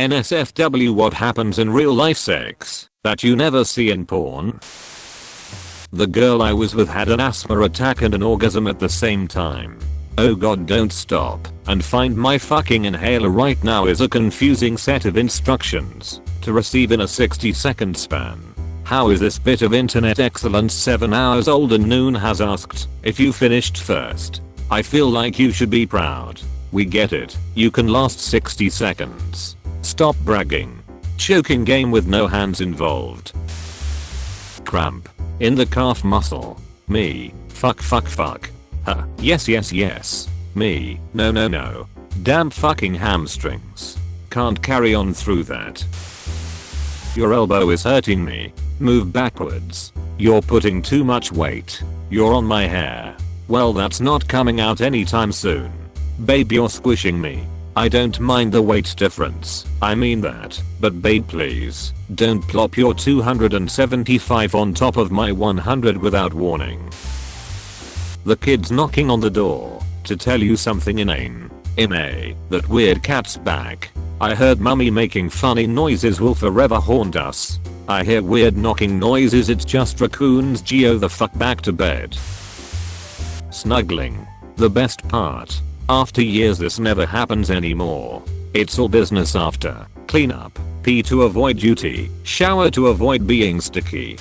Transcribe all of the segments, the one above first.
NSFW, what happens in real life sex that you never see in porn? The girl I was with had an asthma attack and an orgasm at the same time. Oh god, don't stop and find my fucking inhaler right now is a confusing set of instructions to receive in a 60-second span. How is this bit of internet excellence 7 hours old? And Noon has asked if you finished first. I feel like you should be proud. We get it. You can last 60 seconds. Stop bragging. Choking game with no hands involved. Cramp. In the calf muscle. Me. Fuck. Huh. Yes. Me. No. Damn fucking hamstrings. Can't carry on through that. Your elbow is hurting me. Move backwards. You're putting too much weight. You're on my hair. Well, that's not coming out anytime soon. Babe, you're squishing me. I don't mind the weight difference. I mean that. But babe, please don't plop your 275 on top of my 100 without warning. The kid's knocking on the door to tell you something inane. That weird cat's back. I heard mummy making funny noises will forever haunt us. I hear weird knocking noises, it's just raccoons. Geo the fuck back to bed. Snuggling. The best part. After years this never happens anymore. It's all business after. Clean up. Pee to avoid duty. Shower to avoid being sticky.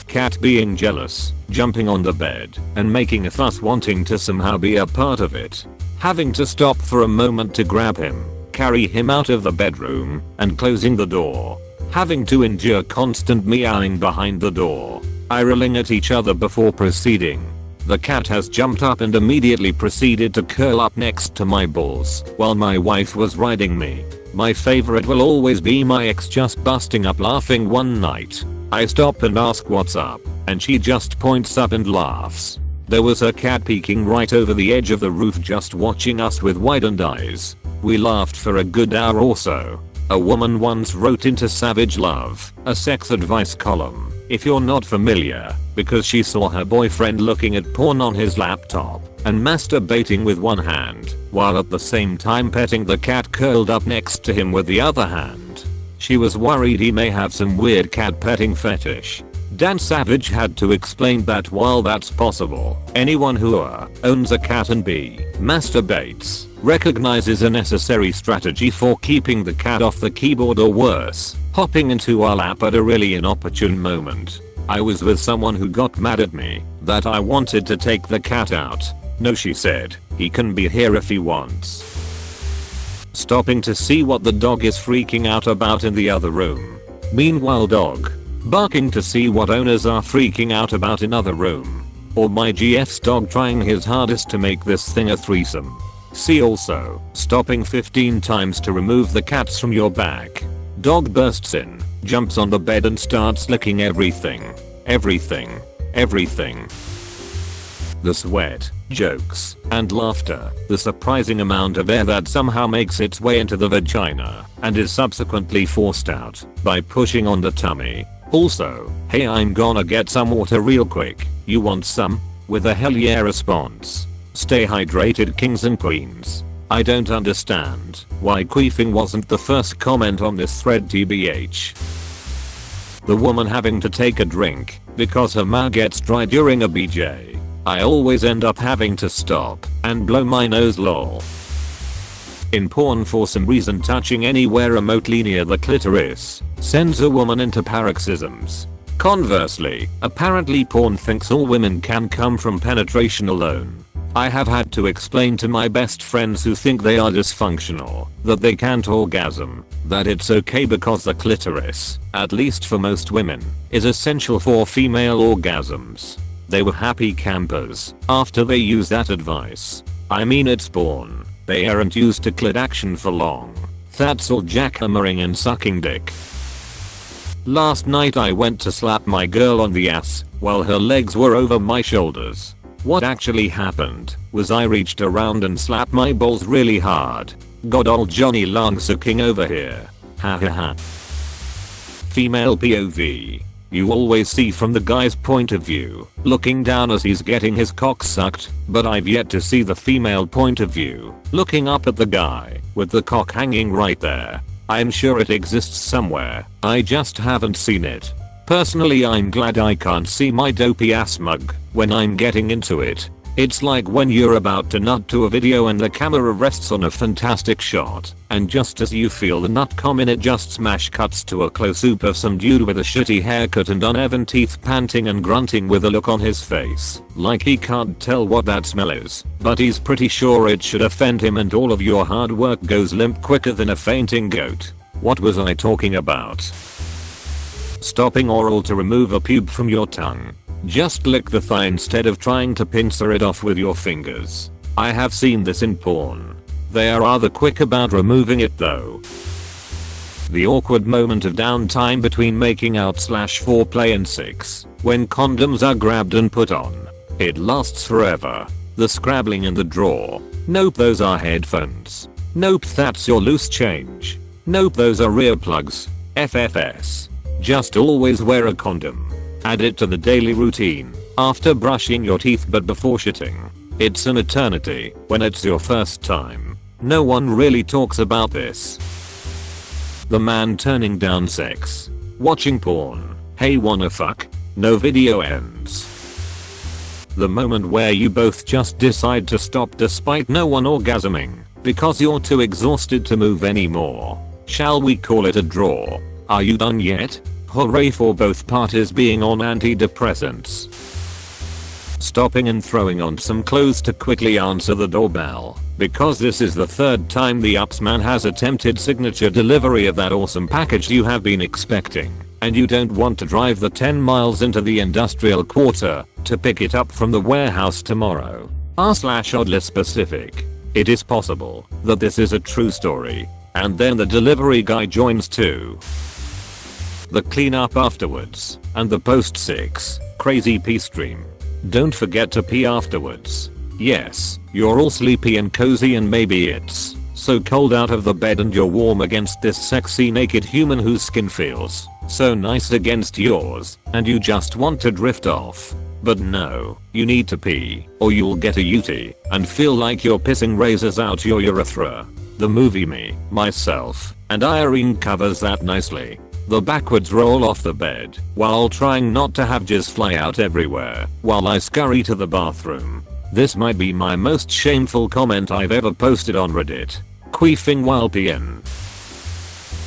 Cat being jealous. Jumping on the bed and making a fuss, wanting to somehow be a part of it. Having to stop for a moment to grab him. Carry him out of the bedroom and closing the door. Having to endure constant meowing behind the door. Eye-rolling at each other before proceeding. The cat has jumped up and immediately proceeded to curl up next to my balls while my wife was riding me. My favorite will always be my ex just busting up laughing one night. I stop and ask what's up, and she just points up and laughs. There was her cat peeking right over the edge of the roof just watching us with widened eyes. We laughed for a good hour or so. A woman once wrote into Savage Love, a sex advice column, if you're not familiar, because she saw her boyfriend looking at porn on his laptop and masturbating with one hand, while at the same time petting the cat curled up next to him with the other hand. She was worried he may have some weird cat petting fetish. Dan Savage had to explain that while that's possible, anyone who owns a cat and masturbates recognizes a necessary strategy for keeping the cat off the keyboard or worse, hopping into our lap at a really inopportune moment. I was with someone who got mad at me that I wanted to take the cat out. No, she said, he can be here if he wants. Stopping to see what the dog is freaking out about in the other room. Meanwhile, dog barking to see what owners are freaking out about in other room. Or my GF's dog trying his hardest to make this thing a threesome. See also, stopping 15 times to remove the cats from your back. Dog bursts in, jumps on the bed and starts licking everything. The sweat, jokes, and laughter, the surprising amount of air that somehow makes its way into the vagina and is subsequently forced out by pushing on the tummy. Also, hey, I'm gonna get some water real quick, you want some? With a hell yeah response. Stay hydrated, kings and queens. I don't understand why queefing wasn't the first comment on this thread, tbh. The woman having to take a drink because her mouth gets dry during a BJ. I always end up having to stop and blow my nose, lol. In porn, for some reason touching anywhere remotely near the clitoris sends a woman into paroxysms. Conversely, apparently porn thinks all women can come from penetration alone. I have had to explain to my best friends who think they are dysfunctional that they can't orgasm, that it's okay because the clitoris, at least for most women, is essential for female orgasms. They were happy campers after they used that advice. I mean, it's porn. They aren't used to clit action for long. That's all jackhammering and sucking dick. Last night I went to slap my girl on the ass while her legs were over my shoulders. What actually happened was I reached around and slapped my balls really hard. God, old Johnny Long sucking over here. Ha ha ha. Female POV. You always see from the guy's point of view, looking down as he's getting his cock sucked, but I've yet to see the female point of view, looking up at the guy, with the cock hanging right there. I'm sure it exists somewhere, I just haven't seen it. Personally, I'm glad I can't see my dopey ass mug when I'm getting into it. It's like when you're about to nut to a video and the camera rests on a fantastic shot, and just as you feel the nut come in, it just smash cuts to a close-up of some dude with a shitty haircut and uneven teeth panting and grunting with a look on his face like he can't tell what that smell is, but he's pretty sure it should offend him, and all of your hard work goes limp quicker than a fainting goat. What was I talking about? Stopping oral to remove a pube from your tongue. Just lick the thigh instead of trying to pincer it off with your fingers. I have seen this in porn. They are rather quick about removing it though. The awkward moment of downtime between making out / foreplay and sex, when condoms are grabbed and put on. It lasts forever. The scrabbling in the drawer. Nope, those are headphones. Nope, that's your loose change. Nope, those are earplugs. FFS. Just always wear a condom. Add it to the daily routine, after brushing your teeth but before shitting. It's an eternity when it's your first time. No one really talks about this. The man turning down sex. Watching porn. Hey, wanna fuck? No video ends. The moment where you both just decide to stop despite no one orgasming, because you're too exhausted to move anymore. Shall we call it a draw? Are you done yet? Hooray for both parties being on antidepressants. Stopping and throwing on some clothes to quickly answer the doorbell, because this is the third time the ups man has attempted signature delivery of that awesome package you have been expecting, and you don't want to drive the 10 miles into the industrial quarter to pick it up from the warehouse tomorrow. R/oddly specific. It is possible that this is a true story, and then the delivery guy joins too. The cleanup afterwards, and the post-sex, crazy pee stream. Don't forget to pee afterwards. Yes, you're all sleepy and cozy, and maybe it's so cold out of the bed and you're warm against this sexy naked human whose skin feels so nice against yours, and you just want to drift off. But no, you need to pee, or you'll get a UTI and feel like you're pissing razors out your urethra. The movie Me, Myself, and Irene covers that nicely. The backwards roll off the bed while trying not to have jizz fly out everywhere while I scurry to the bathroom. This might be my most shameful comment I've ever posted on Reddit. Queefing while peeing.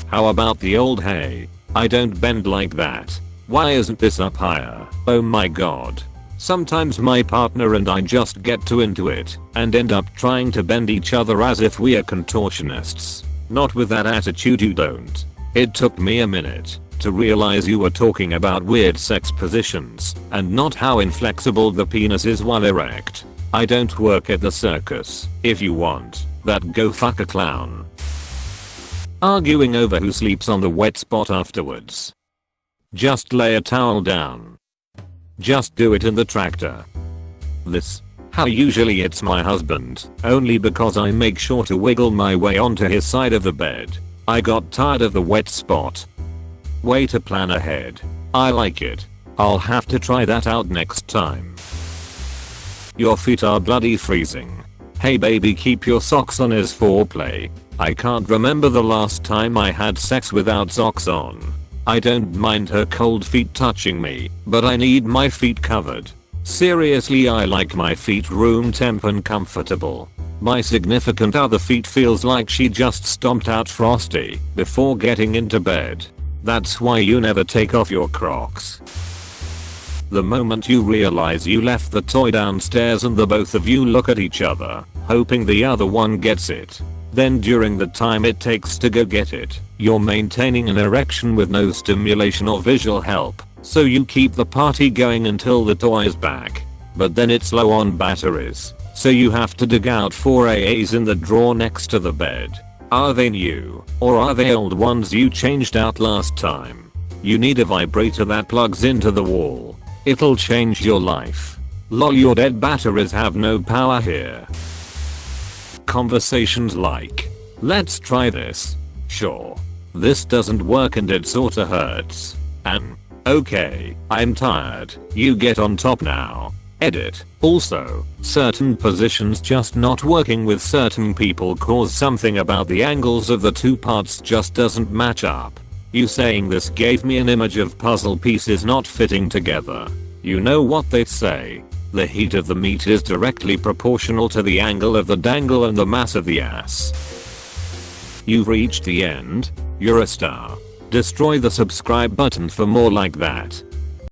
How about the old hey, I don't bend like that. Why isn't this up higher? Oh my god. Sometimes my partner and I just get too into it and end up trying to bend each other as if we are contortionists. Not with that attitude, you don't. It took me a minute to realize you were talking about weird sex positions and not how inflexible the penis is while erect. I don't work at the circus. If you want that, go fuck a clown. Arguing over who sleeps on the wet spot afterwards. Just lay a towel down. Just do it in the tractor. This. How usually it's my husband, only because I make sure to wiggle my way onto his side of the bed. I got tired of the wet spot. Way to plan ahead. I like it. I'll have to try that out next time. Your feet are bloody freezing. Hey baby, keep your socks on as foreplay. I can't remember the last time I had sex without socks on. I don't mind her cold feet touching me, but I need my feet covered. Seriously, I like my feet room temp and comfortable. My significant other feet feels like she just stomped out Frosty before getting into bed. That's why you never take off your Crocs. The moment you realize you left the toy downstairs and the both of you look at each other, hoping the other one gets it. Then during the time it takes to go get it, you're maintaining an erection with no stimulation or visual help, so you keep the party going until the toy is back. But then it's low on batteries, so you have to dig out 4 AAs in the drawer next to the bed. Are they new, or are they old ones you changed out last time? You need a vibrator that plugs into the wall. It'll change your life. Lol, your dead batteries have no power here. Conversations like, let's try this. Sure. This doesn't work and it sorta hurts. And, okay, I'm tired, you get on top now. Edit. Also, certain positions just not working with certain people cause something about the angles of the two parts just doesn't match up. You saying this gave me an image of puzzle pieces not fitting together. You know what they say. The heat of the meat is directly proportional to the angle of the dangle and the mass of the ass. You've reached the end. You're a star. Destroy the subscribe button for more like that.